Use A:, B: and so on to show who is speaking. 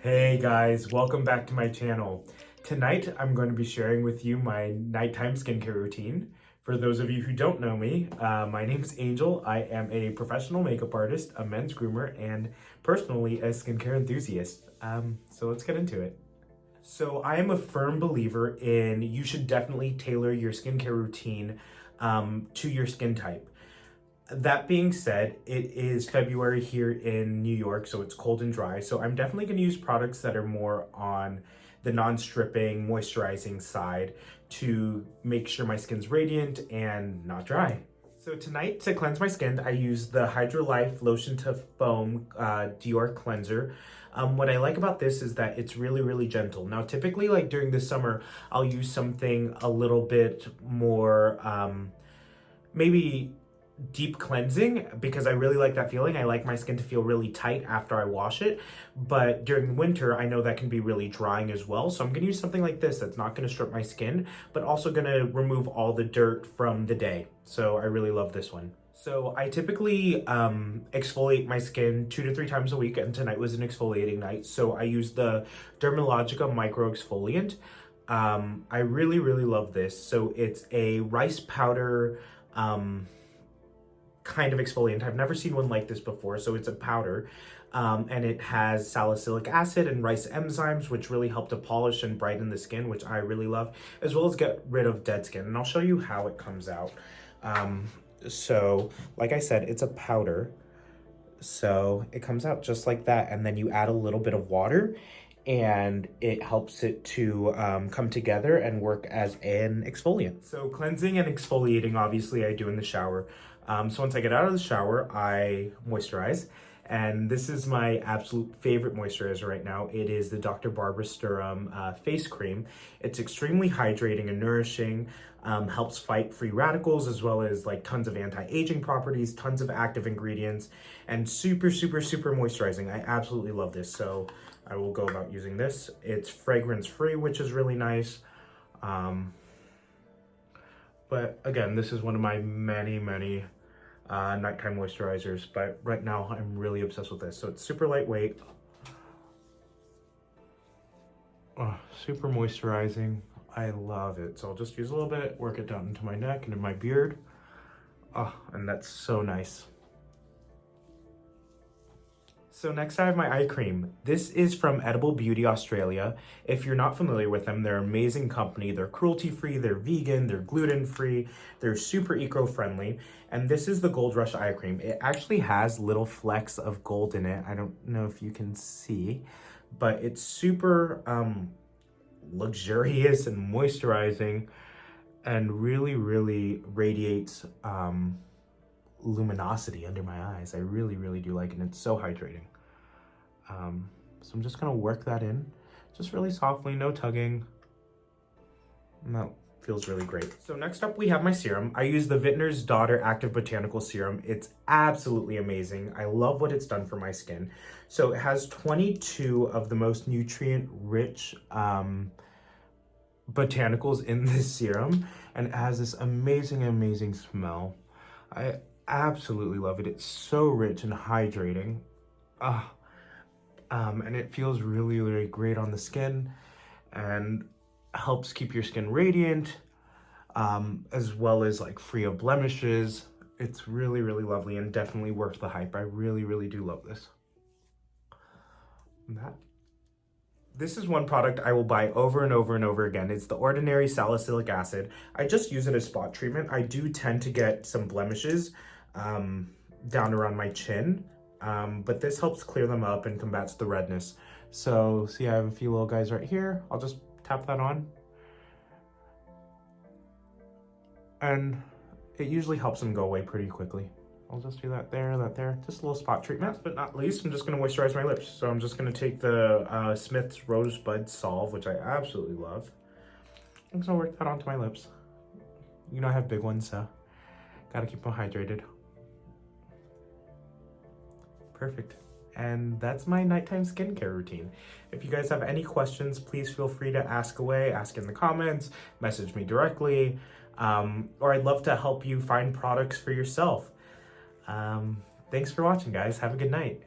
A: Hey guys, welcome back to my channel. Tonight I'm going to be sharing with you my nighttime skincare routine. For those of you who don't know me, my name is Angel. I am a professional makeup artist, a men's groomer, and personally a skincare enthusiast. So let's get into it. So I am a firm believer in you should definitely tailor your skincare routine to your skin type. That being said, it is February here in New York, so it's cold and dry. So I'm definitely going to use products that are more on the non-stripping, moisturizing side to make sure my skin's radiant and not dry. So tonight, to cleanse my skin, I use the HydraLife Lotion to Foam DIOR cleanser. What I like about this is that it's really, really gentle. Now, typically, like during the summer, I'll use something a little bit more, maybe deep cleansing, because I really like that feeling. I like my skin to feel really tight after I wash it, but during winter I know that can be really drying as well. So I'm going to use something like this that's not going to strip my skin, but also going to remove all the dirt from the day. So I really love this one. So I typically exfoliate my skin 2 to 3 times a week, and tonight was an exfoliating night. So I use the DERMALOGICA Micro Exfoliant. I really, really love this. So it's a rice powder kind of exfoliant. I've never seen one like this before. So it's a powder and it has salicylic acid and rice enzymes, which really help to polish and brighten the skin, which I really love, as well as get rid of dead skin. And I'll show you how it comes out. So like I said, it's a powder. So it comes out just like that. And then you add a little bit of water and it helps it to come together and work as an exfoliant. So cleansing and exfoliating, obviously I do in the shower. So once I get out of the shower, I moisturize. And this is my absolute favorite moisturizer right now. It is the Dr. Barbara Sturm face cream. It's extremely hydrating and nourishing, helps fight free radicals, as well as like tons of anti-aging properties, tons of active ingredients, and super, super, super moisturizing. I absolutely love this. So I will go about using this. It's fragrance free, which is really nice. But again, this is one of my many nighttime moisturizers, but right now I'm really obsessed with this. So it's super lightweight, super moisturizing. I love it. So I'll just use a little bit, work it down into my neck and in my beard. And that's so nice. So next I have my eye cream. This is from Edible Beauty Australia. If you're not familiar with them, they're an amazing company. They're cruelty-free, they're vegan, they're gluten-free, they're super eco-friendly. And this is the Gold Rush eye cream. It actually has little flecks of gold in it. I don't know if you can see, but it's super luxurious and moisturizing and really, really radiates luminosity under my eyes. I really, really do like it, and it's so hydrating. So I'm just gonna work that in, just really softly, no tugging. And that feels really great. So next up we have my serum. I use the Vintner's Daughter Active Botanical Serum. It's absolutely amazing. I love what it's done for my skin. So it has 22 of the most nutrient-rich botanicals in this serum, and it has this amazing smell. I absolutely love it. It's so rich and hydrating. And it feels really, really great on the skin and helps keep your skin radiant, as well as like free of blemishes. It's really, really lovely and definitely worth the hype. I really, really do love this. This is one product I will buy over and over and over again. It's the ORDNARY Salicylic Acid. I just use it as spot treatment. I do tend to get some blemishes down around my chin, but this helps clear them up and combats the redness. So see, I have a few little guys right here. I'll just tap that on, and it usually helps them go away pretty quickly. I'll just do that there, just a little spot treatment. Last but not least, I'm just gonna moisturize my lips. So I'm just gonna take the Smith's Rosebud Salve, which I absolutely love. I'm just gonna work that onto my lips. You know I have big ones, so gotta keep them hydrated. Perfect. And that's my nighttime skincare routine. If you guys have any questions, please feel free to ask away, ask in the comments, message me directly. or I'd love to help you find products for yourself. Thanks for watching, guys. Have a good night.